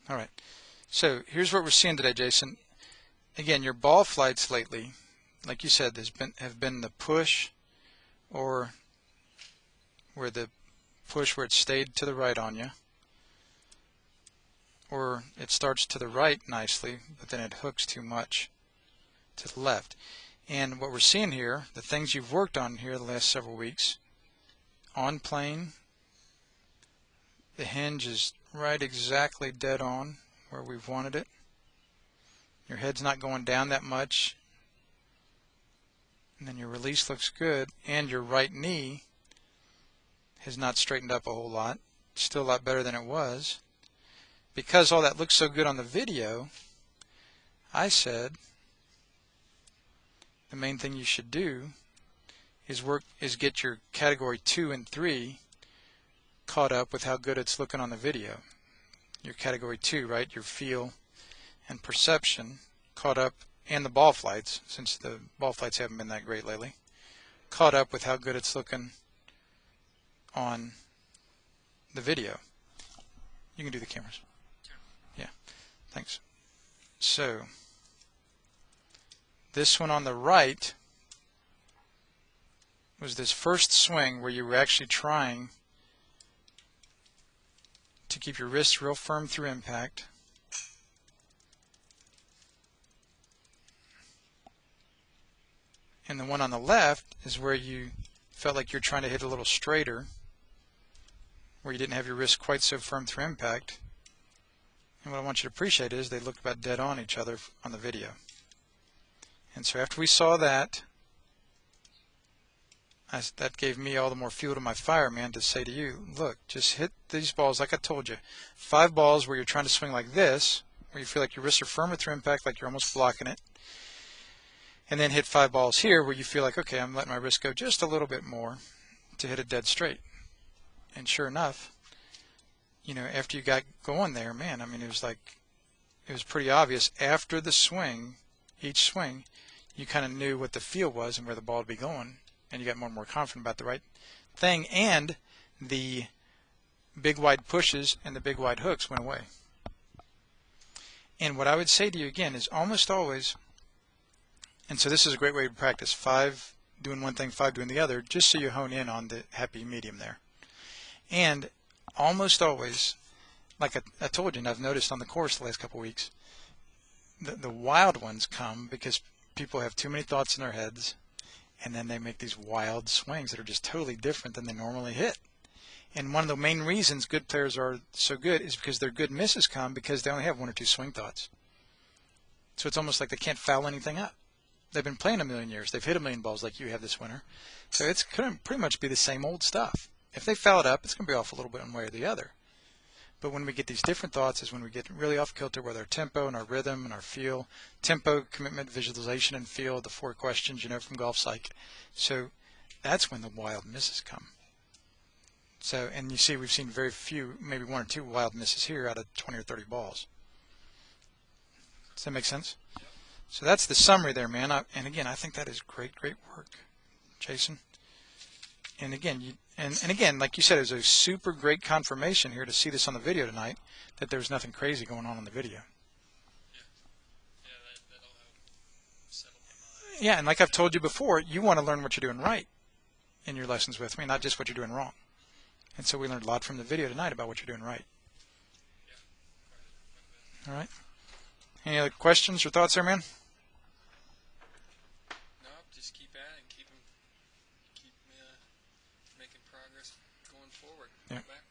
All right. So here's what we're seeing today, Jason. Again, your ball flights lately, like you said, have been the push or where it stayed to the right on you, or it starts to the right nicely, but then it hooks too much to the left. And what we're seeing here, the things you've worked on here the last several weeks, on plane, the hinge is right exactly dead on where we've wanted it. Your head's not going down that much, and then your release looks good, and your right knee has not straightened up a whole lot. Still a lot better than it was. Because all that looks so good on the video, I said the main thing you should do is get your category 2 and 3 caught up with how good it's looking on the video. Your category 2, right? Your feel and perception caught up, and the ball flights, since the ball flights haven't been that great lately, caught up with how good it's looking on the video. You can do the cameras. Yeah, thanks. So this one on the right was this first swing where you were actually trying to keep your wrists real firm through impact. And the one on the left is where you felt like you're trying to hit a little straighter, where you didn't have your wrist quite so firm through impact. And what I want you to appreciate is they looked about dead on each other on the video. And so after we saw that, that gave me all the more fuel to my fire, man, to say to you, look, just hit these balls like I told you. 5 balls where you're trying to swing like this, where you feel like your wrists are firmer through impact, like you're almost blocking it. And then hit 5 balls here where you feel like, okay, I'm letting my wrist go just a little bit more to hit it dead straight. And sure enough, you know, after you got going there, man, I mean, it was pretty obvious after the swing, each swing, you kind of knew what the feel was and where the ball would be going, and you got more and more confident about the right thing, and the big wide pushes and the big wide hooks went away. And what I would say to you again is almost always, and so this is a great way to practice, 5 doing one thing, 5 doing the other, just so you hone in on the happy medium there. And almost always, like I told you, and I've noticed on the course the last couple of weeks, the wild ones come because people have too many thoughts in their heads, and then they make these wild swings that are just totally different than they normally hit. And one of the main reasons good players are so good is because their good misses come because they only have 1 or 2 swing thoughts. So it's almost like they can't foul anything up. They've been playing a million years. They've hit a million balls like you have this winter. So it's going to pretty much be the same old stuff. If they foul it up, it's going to be off a little bit one way or the other. But when we get these different thoughts is when we get really off kilter with our tempo and our rhythm and our feel. Tempo, commitment, visualization, and feel, the 4 questions, you know, from Golf Psych. So that's when the wild misses come. So, and you see we've seen very few, maybe 1 or 2 wild misses here out of 20 or 30 balls. Does that make sense? So that's the summary there, man. And again, I think that is great work, Jason. And again, and again, like you said, it was a super great confirmation here to see this on the video tonight, that there was nothing crazy going on the video. That'll help settle my mind. Yeah, and like I've told you before, you want to learn what you're doing right in your lessons with me, not just what you're doing wrong. And so we learned a lot from the video tonight about what you're doing right. Yeah, all right. Any other questions or thoughts there, man? No, just keep at it and keep making progress going forward. Yeah. Back.